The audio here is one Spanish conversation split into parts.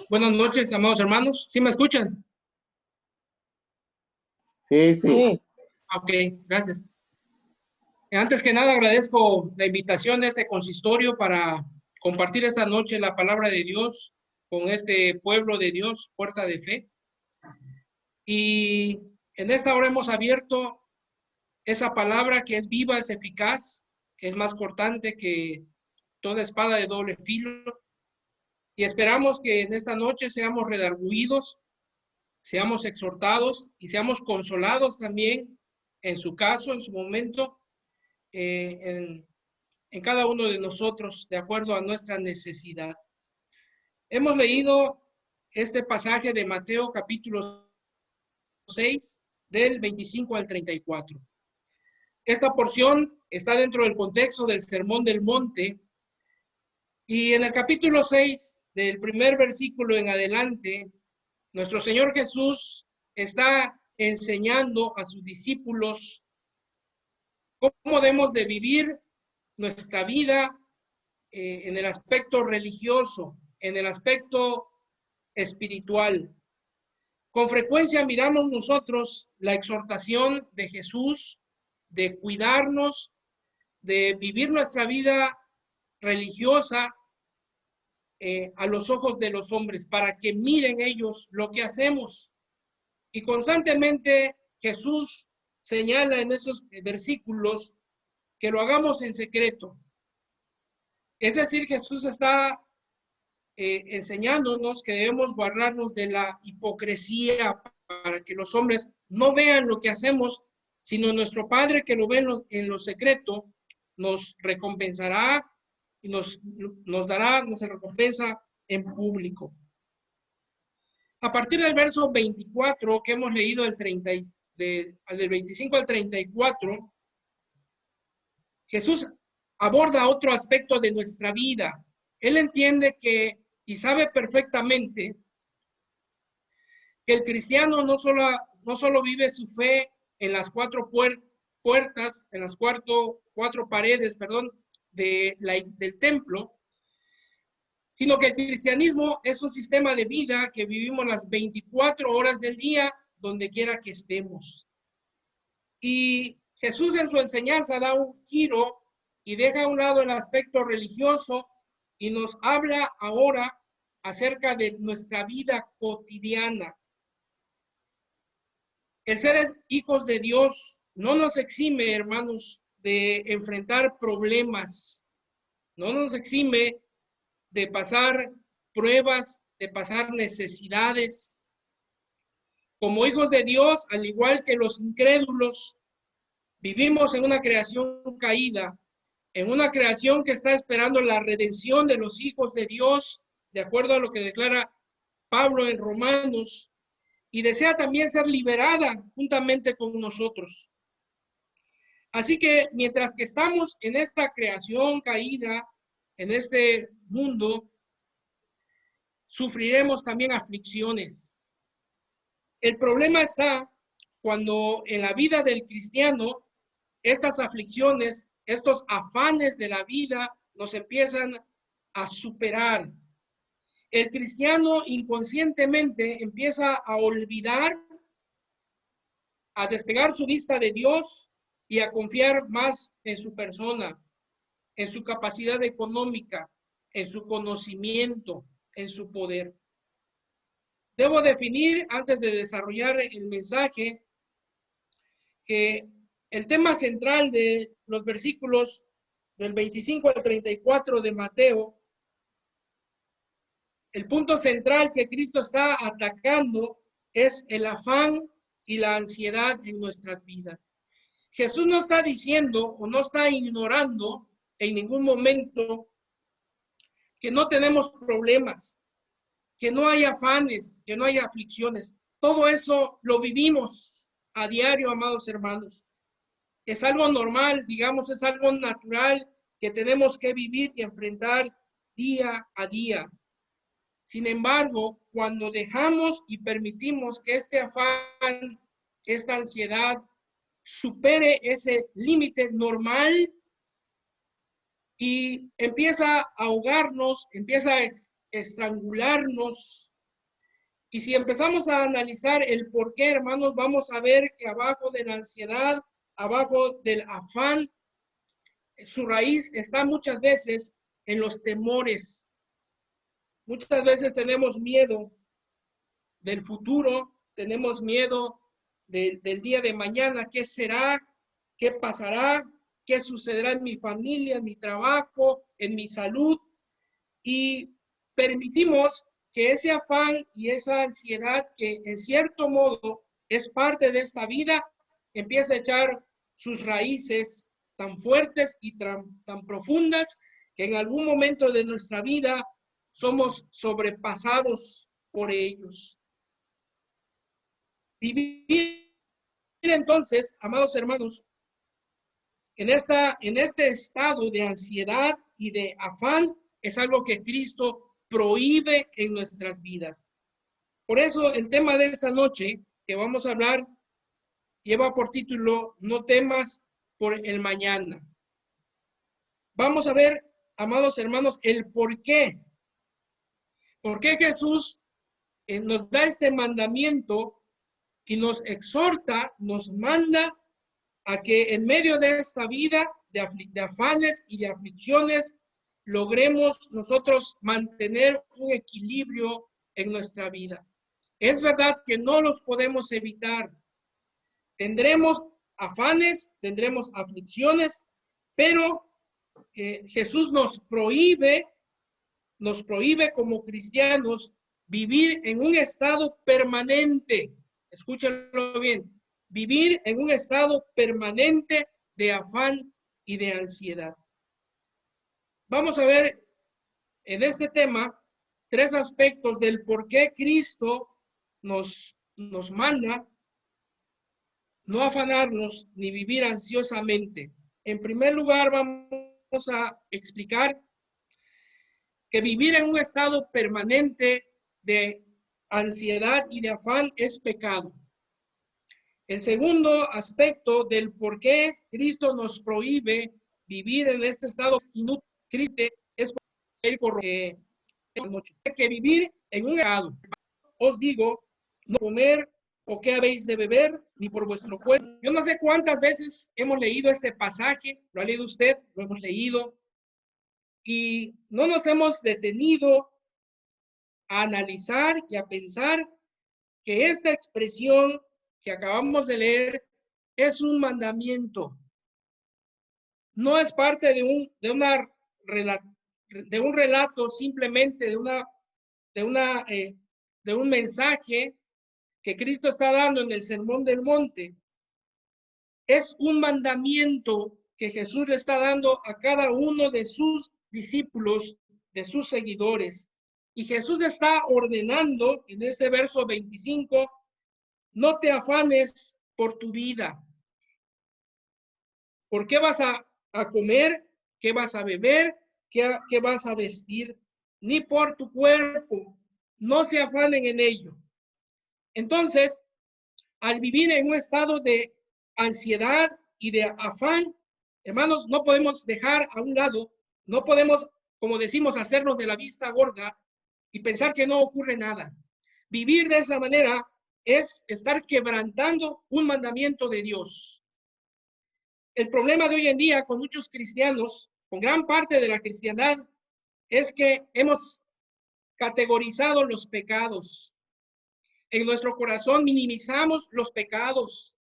Buenas noches, amados hermanos. ¿Sí me escuchan? Sí. Ok, gracias. Antes que nada, agradezco la invitación de este consistorio para compartir esta noche la palabra de Dios con este pueblo de Dios, Puerta de Fe. Y en esta hora hemos abierto esa palabra que es viva, es eficaz, es más cortante que toda espada de doble filo. Y esperamos que en esta noche seamos redargüidos, seamos exhortados y seamos consolados también en su caso, en su momento, en cada uno de nosotros, de acuerdo a nuestra necesidad. Hemos leído este pasaje de Mateo capítulo 6, del 25 al 34. Esta porción está dentro del contexto del Sermón del Monte, y en el capítulo 6, del primer versículo en adelante, nuestro Señor Jesús está enseñando a sus discípulos cómo debemos de vivir nuestra vida en el aspecto religioso, en el aspecto espiritual. Con frecuencia miramos nosotros la exhortación de Jesús de cuidarnos, de vivir nuestra vida religiosa a los ojos de los hombres, para que miren ellos lo que hacemos. Y constantemente Jesús señala en esos versículos que lo hagamos en secreto. Es decir, Jesús está enseñándonos que debemos guardarnos de la hipocresía para que los hombres no vean lo que hacemos, sino nuestro Padre que lo ve en lo secreto nos recompensará y nos dará nuestra recompensa en público. A partir del verso 24 que hemos leído del 25 al 34, Jesús aborda otro aspecto de nuestra vida. Él entiende que y sabe perfectamente que el cristiano no solo vive su fe en las cuatro puertas, en las cuatro paredes, del templo, sino que el cristianismo es un sistema de vida que vivimos las 24 horas del día, donde quiera que estemos. Y Jesús en su enseñanza da un giro y deja a un lado el aspecto religioso y nos habla ahora acerca de nuestra vida cotidiana. El ser hijos de Dios no nos exime, hermanos, de enfrentar problemas, no nos exime de pasar pruebas, de pasar necesidades. Como hijos de Dios, al igual que los incrédulos, vivimos en una creación caída, en una creación que está esperando la redención de los hijos de Dios, de acuerdo a lo que declara Pablo en Romanos, y desea también ser liberada juntamente con nosotros. Así que mientras que estamos en esta creación caída, en este mundo, sufriremos también aflicciones. El problema está cuando en la vida del cristiano estas aflicciones, estos afanes de la vida nos empiezan a superar. El cristiano inconscientemente empieza a olvidar, a despegar su vista de Dios y a confiar más en su persona, en su capacidad económica, en su conocimiento, en su poder. Debo definir, antes de desarrollar el mensaje, que el tema central de los versículos del 25 al 34 de Mateo, el punto central que Cristo está atacando es el afán y la ansiedad en nuestras vidas. Jesús no está diciendo o no está ignorando en ningún momento que no tenemos problemas, que no hay afanes, que no hay aflicciones. Todo eso lo vivimos a diario, amados hermanos. Es algo normal, digamos, es algo natural que tenemos que vivir y enfrentar día a día. Sin embargo, cuando dejamos y permitimos que este afán, esta ansiedad, supere ese límite normal y empieza a ahogarnos, empieza estrangularnos. Y si empezamos a analizar el por qué, hermanos, vamos a ver que abajo de la ansiedad, abajo del afán, su raíz está muchas veces en los temores. Muchas veces tenemos miedo del futuro, tenemos miedo del día de mañana, qué será, qué pasará, qué sucederá en mi familia, en mi trabajo, en mi salud, y permitimos que ese afán y esa ansiedad, que en cierto modo es parte de esta vida, empiece a echar sus raíces tan fuertes y tan profundas que en algún momento de nuestra vida somos sobrepasados por ellos. Vivir entonces, amados hermanos, en este estado de ansiedad y de afán es algo que Cristo prohíbe en nuestras vidas. Por eso el tema de esta noche que vamos a hablar lleva por título No temas por el mañana. Vamos a ver, amados hermanos, el por qué. ¿Por qué Jesús nos da este mandamiento y nos exhorta, nos manda a que en medio de esta vida de afanes y de aflicciones logremos nosotros mantener un equilibrio en nuestra vida? Es verdad que no los podemos evitar. Tendremos afanes, tendremos aflicciones, pero Jesús nos prohíbe como cristianos vivir en un estado permanente. Escúchenlo bien. Vivir en un estado permanente de afán y de ansiedad. Vamos a ver en este tema 3 aspectos del por qué Cristo nos manda no afanarnos ni vivir ansiosamente. En primer lugar, vamos a explicar que vivir en un estado permanente de ansiedad y de afán es pecado. El segundo aspecto del por qué Cristo nos prohíbe vivir en este estado inútil es que vivir en un estado. Os digo, no comer o qué habéis de beber, ni por vuestro cuerpo. Yo no sé cuántas veces hemos leído este pasaje, lo ha leído usted, lo hemos leído, y no nos hemos detenido a analizar y a pensar que esta expresión que acabamos de leer es un mandamiento. No es parte de un relato simplemente de un mensaje que Cristo está dando en el Sermón del Monte. Es un mandamiento que Jesús le está dando a cada uno de sus discípulos, de sus seguidores. Y Jesús está ordenando en ese verso 25, no te afanes por tu vida. ¿Por qué vas a comer? ¿Qué vas a beber? ¿Qué vas a vestir? Ni por tu cuerpo. No se afanen en ello. Entonces, al vivir en un estado de ansiedad y de afán, hermanos, no podemos dejar a un lado, no podemos, como decimos, hacernos de la vista gorda y pensar que no ocurre nada. Vivir de esa manera es estar quebrantando un mandamiento de Dios. El problema de hoy en día con muchos cristianos, con gran parte de la cristiandad, es que hemos categorizado los pecados. En nuestro corazón minimizamos los pecados.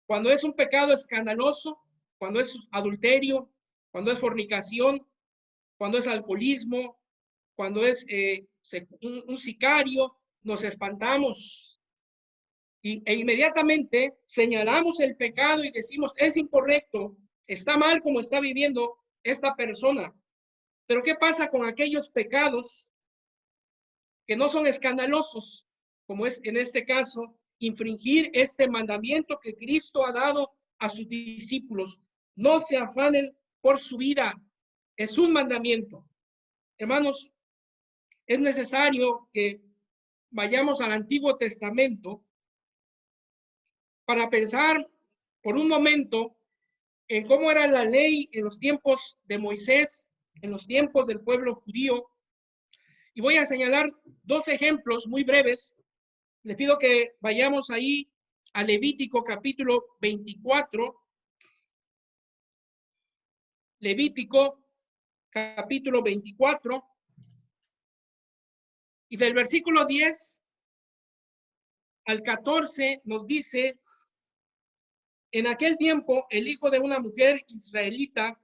Cuando es un pecado escandaloso, cuando es adulterio, cuando es fornicación, cuando es alcoholismo, cuando es un sicario, nos espantamos e inmediatamente señalamos el pecado y decimos, es incorrecto, está mal como está viviendo esta persona. Pero ¿qué pasa con aquellos pecados que no son escandalosos, como es en este caso infringir este mandamiento que Cristo ha dado a sus discípulos? No se afanen por su vida, es un mandamiento. Hermanos, es necesario que vayamos al Antiguo Testamento para pensar por un momento en cómo era la ley en los tiempos de Moisés, en los tiempos del pueblo judío, Y voy a señalar dos ejemplos muy breves. Les pido que vayamos ahí a Levítico capítulo 24. Levítico capítulo 24. Y del versículo 10 al 14 nos dice: en aquel tiempo el hijo de una mujer israelita,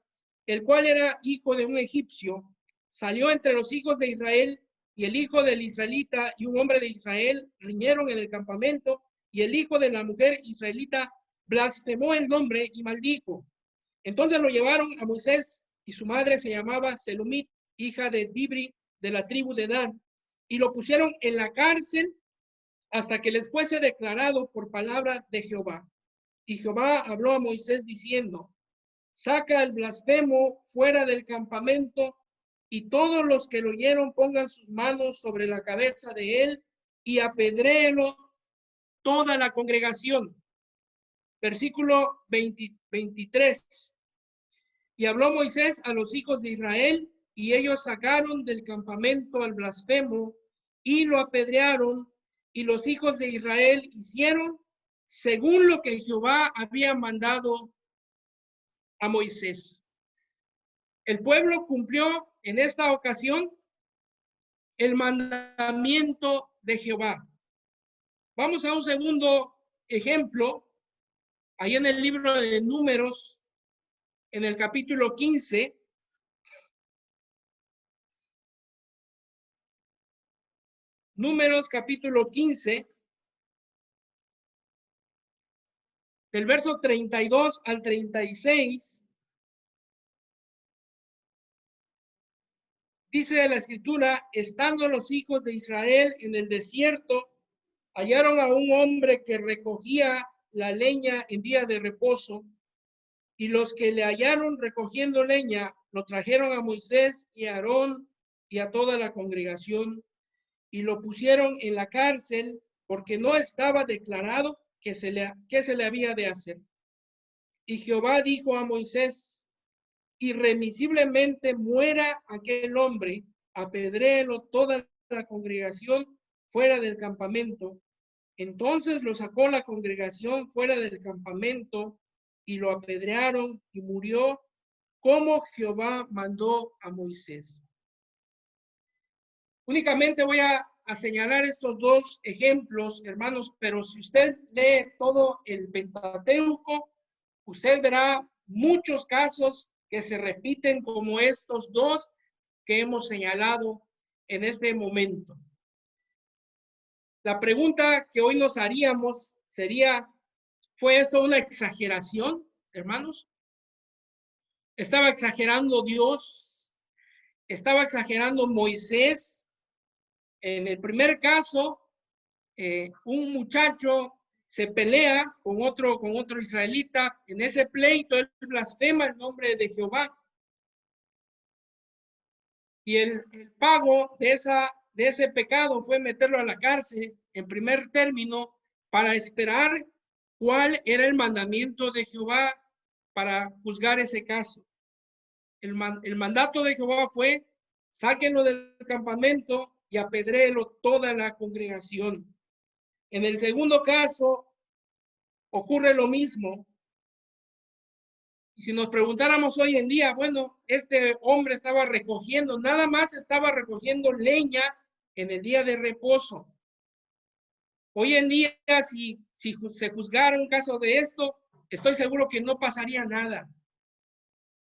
el cual era hijo de un egipcio, salió entre los hijos de Israel, y el hijo del israelita y un hombre de Israel riñeron en el campamento, y el hijo de la mujer israelita blasfemó el nombre y maldijo. Entonces lo llevaron a Moisés, y su madre se llamaba Selomit, hija de Dibri, de la tribu de Dan, y lo pusieron en la cárcel hasta que les fuese declarado por palabra de Jehová. Y Jehová habló a Moisés diciendo: saca el blasfemo fuera del campamento, y todos los que lo oyeron pongan sus manos sobre la cabeza de él y apedréelo toda la congregación. Versículo 23. Y habló Moisés a los hijos de Israel, y ellos sacaron del campamento al blasfemo y lo apedrearon, y los hijos de Israel hicieron según lo que Jehová había mandado a Moisés. El pueblo cumplió en esta ocasión el mandamiento de Jehová. Vamos a un segundo ejemplo, ahí en el libro de Números, en el capítulo 15. Números capítulo 15, del verso 32 al 36, dice la escritura: estando los hijos de Israel en el desierto, hallaron a un hombre que recogía la leña en día de reposo, y los que le hallaron recogiendo leña lo trajeron a Moisés y a Aarón y a toda la congregación, y lo pusieron en la cárcel porque no estaba declarado qué se le había de hacer. Y Jehová dijo a Moisés: irremisiblemente muera aquel hombre, apedréelo toda la congregación fuera del campamento. Entonces lo sacó la congregación fuera del campamento y lo apedrearon, y murió como Jehová mandó a Moisés. Únicamente voy a señalar estos dos ejemplos, hermanos, pero si usted lee todo el Pentateuco, usted verá muchos casos que se repiten como estos dos que hemos señalado en este momento. La pregunta que hoy nos haríamos sería: ¿fue esto una exageración, hermanos? ¿Estaba exagerando Dios? ¿Estaba exagerando Moisés? En el primer caso, un muchacho se pelea con otro israelita. En ese pleito él blasfema el nombre de Jehová, y el pago de ese pecado fue meterlo a la cárcel en primer término, para esperar cuál era el mandamiento de Jehová para juzgar ese caso. El mandato de Jehová fue: sáquenlo del campamento y apedréelo toda la congregación. En el segundo caso ocurre lo mismo. Y si nos preguntáramos hoy en día, bueno, este hombre estaba recogiendo, nada más estaba recogiendo leña en el día de reposo. Hoy en día, si se juzgara un caso de esto, estoy seguro que no pasaría nada.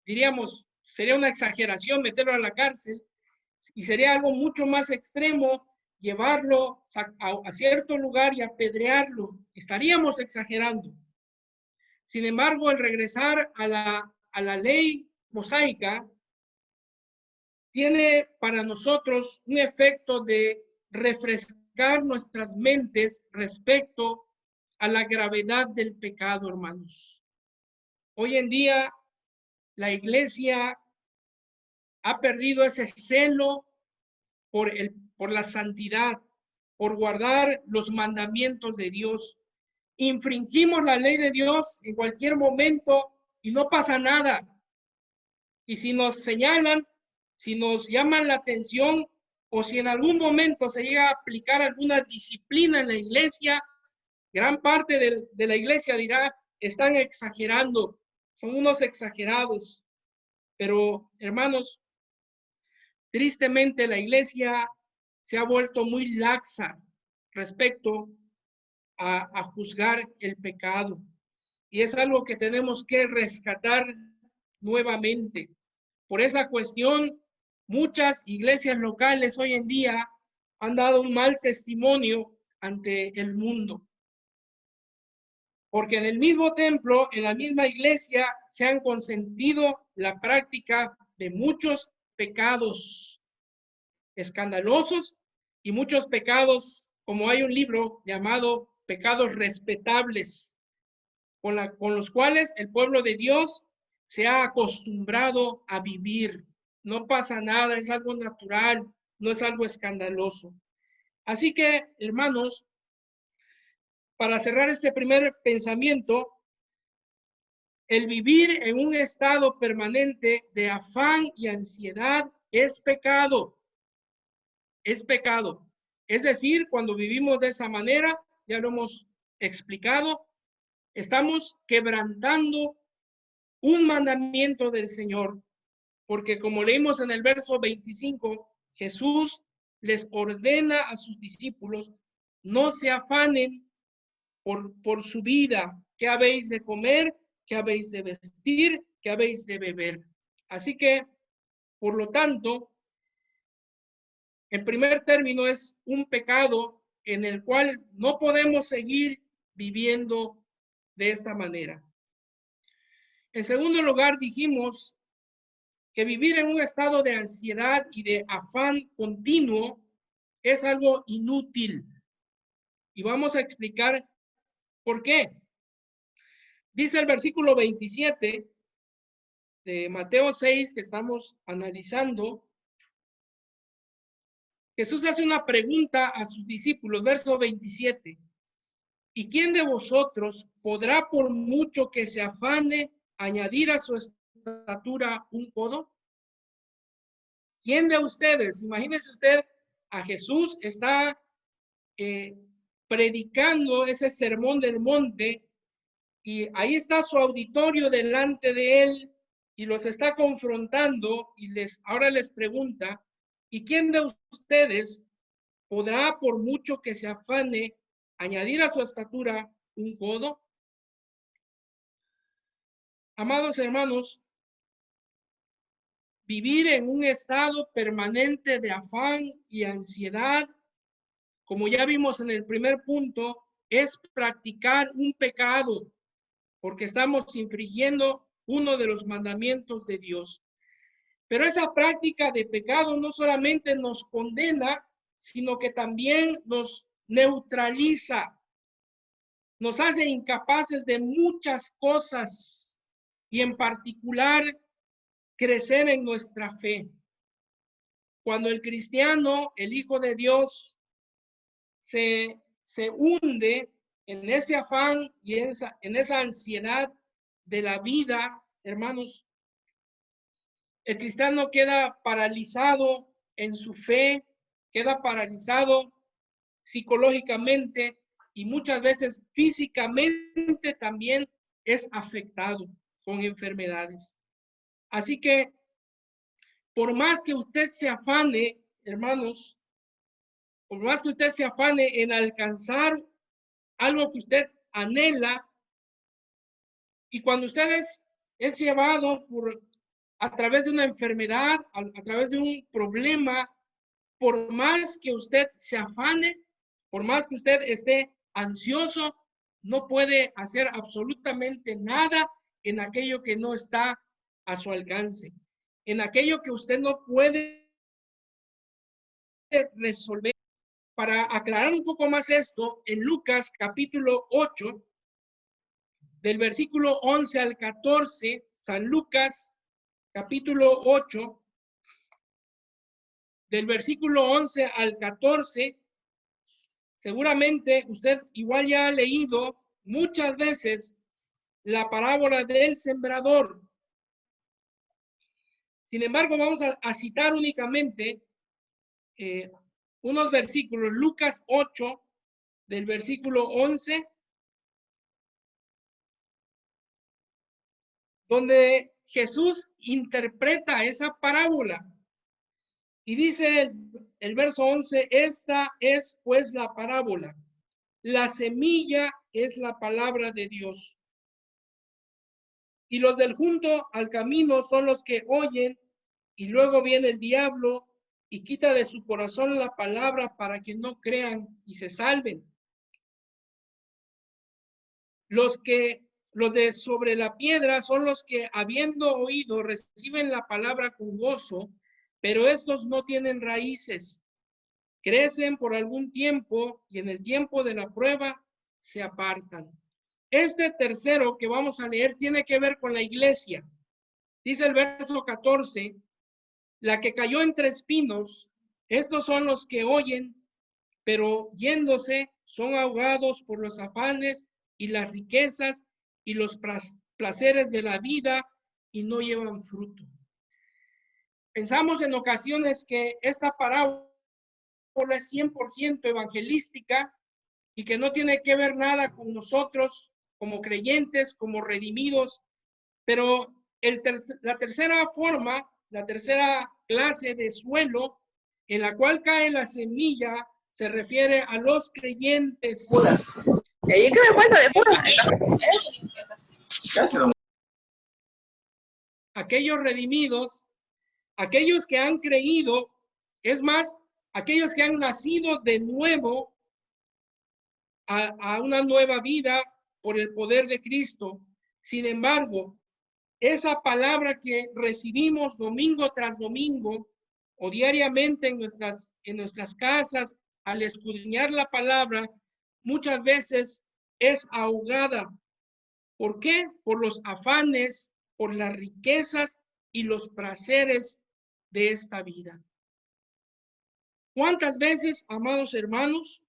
Diríamos, sería una exageración meterlo a la cárcel, y sería algo mucho más extremo llevarlo a cierto lugar y apedrearlo. Estaríamos exagerando. Sin embargo, el regresar a la ley mosaica tiene para nosotros un efecto de refrescar nuestras mentes respecto a la gravedad del pecado, hermanos. Hoy en día la iglesia ha perdido ese celo por la santidad, por guardar los mandamientos de Dios. Infringimos la ley de Dios en cualquier momento y no pasa nada. Y si nos señalan, si nos llaman la atención, o si en algún momento se llega a aplicar alguna disciplina en la iglesia, gran parte de la iglesia dirá, están exagerando, son unos exagerados. Pero, hermanos, tristemente la iglesia se ha vuelto muy laxa respecto a juzgar el pecado. Y es algo que tenemos que rescatar nuevamente. Por esa cuestión, muchas iglesias locales hoy en día han dado un mal testimonio ante el mundo. Porque en el mismo templo, en la misma iglesia, se han consentido la práctica de muchos pecados escandalosos y muchos pecados, como hay un libro llamado Pecados Respetables, con los cuales el pueblo de Dios se ha acostumbrado a vivir. No pasa nada, es algo natural, no es algo escandaloso. Así que, hermanos, para cerrar este primer pensamiento, el vivir en un estado permanente de afán y ansiedad es pecado. Es pecado. Es decir, cuando vivimos de esa manera, ya lo hemos explicado, estamos quebrantando un mandamiento del Señor, porque como leímos en el verso 25, Jesús les ordena a sus discípulos, no se afanen por su vida, qué habéis de comer, qué habéis de vestir, qué habéis de beber. Así que, por lo tanto, en primer término es un pecado en el cual no podemos seguir viviendo de esta manera. En segundo lugar, dijimos que vivir en un estado de ansiedad y de afán continuo es algo inútil. Y vamos a explicar por qué. Dice el versículo 27 de Mateo 6 que estamos analizando. Jesús hace una pregunta a sus discípulos, verso 27. ¿Y quién de vosotros podrá, por mucho que se afane, añadir a su estatura un codo? ¿Quién de ustedes? Imagínese usted a Jesús, está predicando ese sermón del monte y ahí está su auditorio delante de él y los está confrontando y ahora les pregunta, ¿y quién de ustedes podrá, por mucho que se afane, añadir a su estatura un codo? Amados hermanos, vivir en un estado permanente de afán y ansiedad, como ya vimos en el primer punto, es practicar un pecado, porque estamos infringiendo uno de los mandamientos de Dios. Pero esa práctica de pecado no solamente nos condena, sino que también nos neutraliza, nos hace incapaces de muchas cosas y en particular crecer en nuestra fe. Cuando el cristiano, el Hijo de Dios, se hunde en ese afán y en esa ansiedad de la vida, hermanos, el cristiano queda paralizado en su fe, queda paralizado psicológicamente y muchas veces físicamente también es afectado con enfermedades. Así que, por más que usted se afane, hermanos, por más que usted se afane en alcanzar algo que usted anhela, y cuando usted es llevado a través de una enfermedad, a través de un problema, por más que usted se afane, por más que usted esté ansioso, no puede hacer absolutamente nada en aquello que no está a su alcance, en aquello que usted no puede resolver. Para aclarar un poco más esto, en Lucas capítulo 8, del versículo 11 al 14, San Lucas capítulo 8, del versículo 11 al 14, seguramente usted igual ya ha leído muchas veces la parábola del sembrador. Sin embargo, vamos a citar únicamente unos versículos, Lucas 8, del versículo 11, donde Jesús interpreta esa parábola. Y dice el verso 11, esta es pues la parábola. La semilla es la palabra de Dios. Y los del junto al camino son los que oyen, y luego viene el diablo y quita de su corazón la palabra para que no crean y se salven. Los de sobre la piedra son los que, habiendo oído, reciben la palabra con gozo, pero estos no tienen raíces. Crecen por algún tiempo y en el tiempo de la prueba se apartan. Este tercero que vamos a leer tiene que ver con la iglesia. Dice el verso 14, la que cayó entre espinos, estos son los que oyen, pero yéndose son ahogados por los afanes y las riquezas y los placeres de la vida y no llevan fruto. Pensamos en ocasiones que esta parábola es 100% evangelística y que no tiene que ver nada con nosotros como creyentes, como redimidos, pero la tercera forma, la tercera clase de suelo en la cual cae la semilla se refiere a los creyentes. Aquellos redimidos, aquellos que han creído, es más, aquellos que han nacido de nuevo a una nueva vida por el poder de Cristo. Sin embargo, esa palabra que recibimos domingo tras domingo o diariamente en nuestras casas, al escudriñar la palabra, muchas veces es ahogada. ¿Por qué? Por los afanes, por las riquezas y los placeres de esta vida. ¿Cuántas veces, amados hermanos,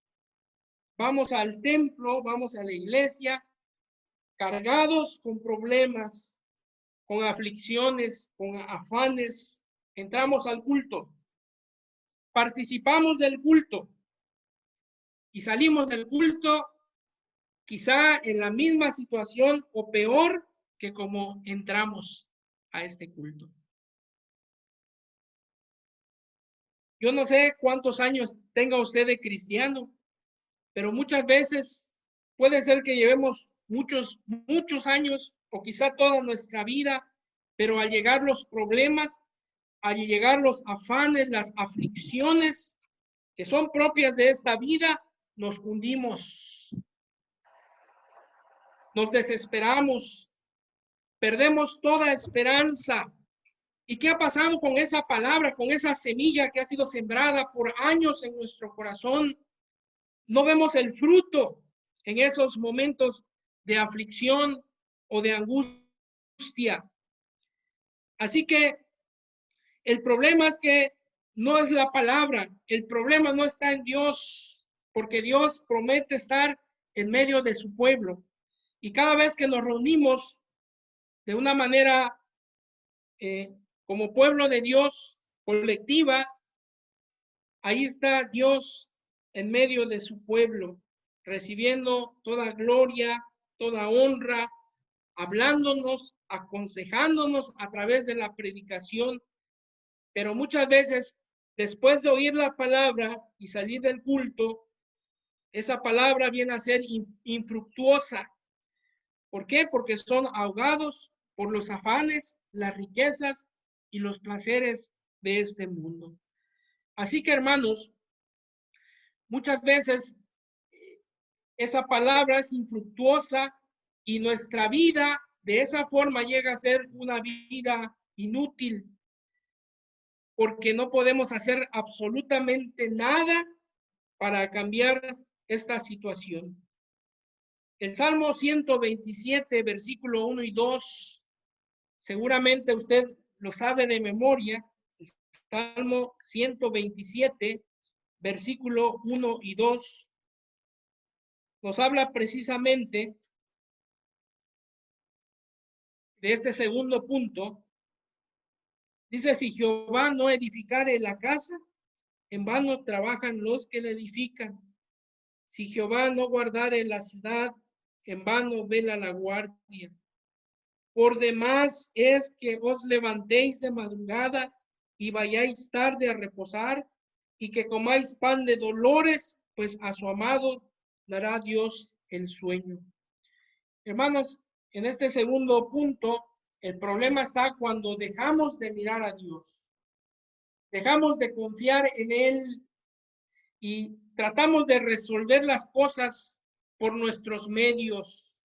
vamos al templo, vamos a la iglesia, cargados con problemas, con aflicciones, con afanes, entramos al culto, participamos del culto y salimos del culto quizá en la misma situación o peor que como entramos a este culto? Yo no sé cuántos años tenga usted de cristiano, pero muchas veces puede ser que llevemos muchos años o quizá toda nuestra vida, pero al llegar los problemas, al llegar los afanes, las aflicciones que son propias de esta vida, nos hundimos, nos desesperamos, perdemos toda esperanza. ¿Y qué ha pasado con esa palabra, con esa semilla que ha sido sembrada por años en nuestro corazón? No vemos el fruto en esos momentos de aflicción o de angustia. Así que el problema es que no es la palabra, el problema no está en Dios, porque Dios promete estar en medio de su pueblo. Y cada vez que nos reunimos de una manera como pueblo de Dios colectiva, ahí está Dios en medio de su pueblo, recibiendo toda gloria, toda honra, hablándonos, aconsejándonos a través de la predicación. Pero muchas veces, después de oír la palabra y salir del culto, esa palabra viene a ser infructuosa. ¿Por qué? Porque son ahogados por los afanes, las riquezas y los placeres de este mundo. Así que, hermanos, muchas veces esa palabra es infructuosa y nuestra vida de esa forma llega a ser una vida inútil, porque no podemos hacer absolutamente nada para cambiar esta situación. El Salmo 127, versículo 1 y 2, seguramente usted lo sabe de memoria. El Salmo 127, versículo 1 y 2, nos habla precisamente de este segundo punto. Dice, si Jehová no edificare la casa, en vano trabajan los que la edifican. Si Jehová no guardare la ciudad, en vano vela la guardia. Por demás es que os levantéis de madrugada y vayáis tarde a reposar, y que comáis pan de dolores, pues a su amado dará Dios el sueño. Hermanos, en este segundo punto, el problema está cuando dejamos de mirar a Dios, dejamos de confiar en Él y tratamos de resolver las cosas por nuestros medios,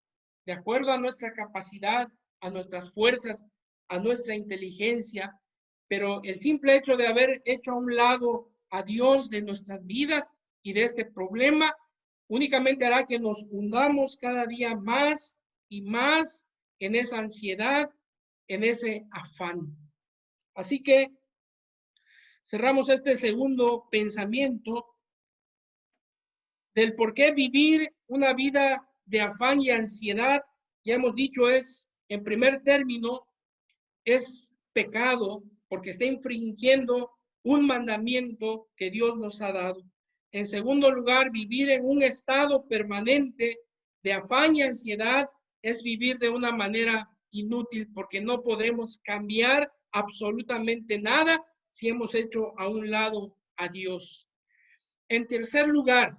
de acuerdo a nuestra capacidad, a nuestras fuerzas, a nuestra inteligencia, pero el simple hecho de haber hecho a un lado a Dios de nuestras vidas y de este problema únicamente hará que nos hundamos cada día más y más en esa ansiedad, en ese afán. Así que cerramos este segundo pensamiento del por qué vivir una vida de afán y ansiedad. Ya hemos dicho, es, en primer término, es pecado porque está infringiendo un mandamiento que Dios nos ha dado. En segundo lugar, vivir en un estado permanente de afán y ansiedad es vivir de una manera inútil porque no podemos cambiar absolutamente nada si hemos hecho a un lado a Dios. En tercer lugar,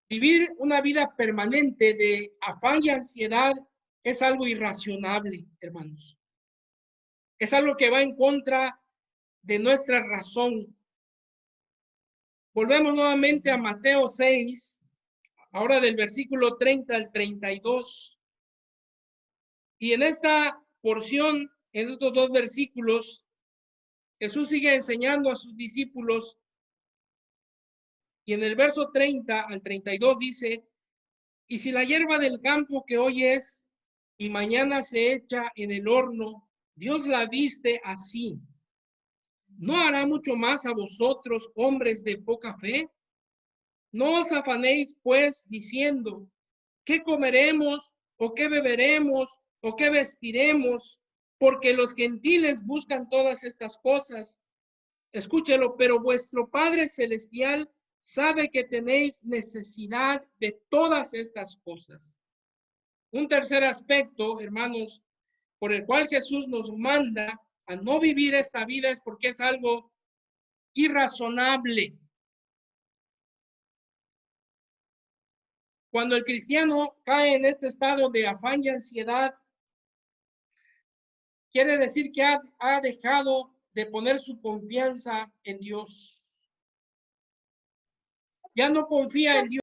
vivir una vida permanente de afán y ansiedad es algo irracionable, hermanos. Es algo que va en contra de nuestra razón. Volvemos nuevamente a Mateo 6, ahora del versículo 30 al 32. Y en esta porción, en estos dos versículos, Jesús sigue enseñando a sus discípulos. Y en el verso 30 al 32 dice, y si la hierba del campo que hoy es y mañana se echa en el horno, Dios la viste así, ¿no hará mucho más a vosotros, hombres de poca fe? No os afanéis, pues, diciendo, ¿qué comeremos o qué beberemos o qué vestiremos? Porque los gentiles buscan todas estas cosas. Escúchelo, pero vuestro Padre Celestial sabe que tenéis necesidad de todas estas cosas. Un tercer aspecto, hermanos, por el cual Jesús nos manda a no vivir esta vida es porque es algo irrazonable. Cuando el cristiano cae en este estado de afán y ansiedad, quiere decir que ha dejado de poner su confianza en Dios. Ya no confía en Dios.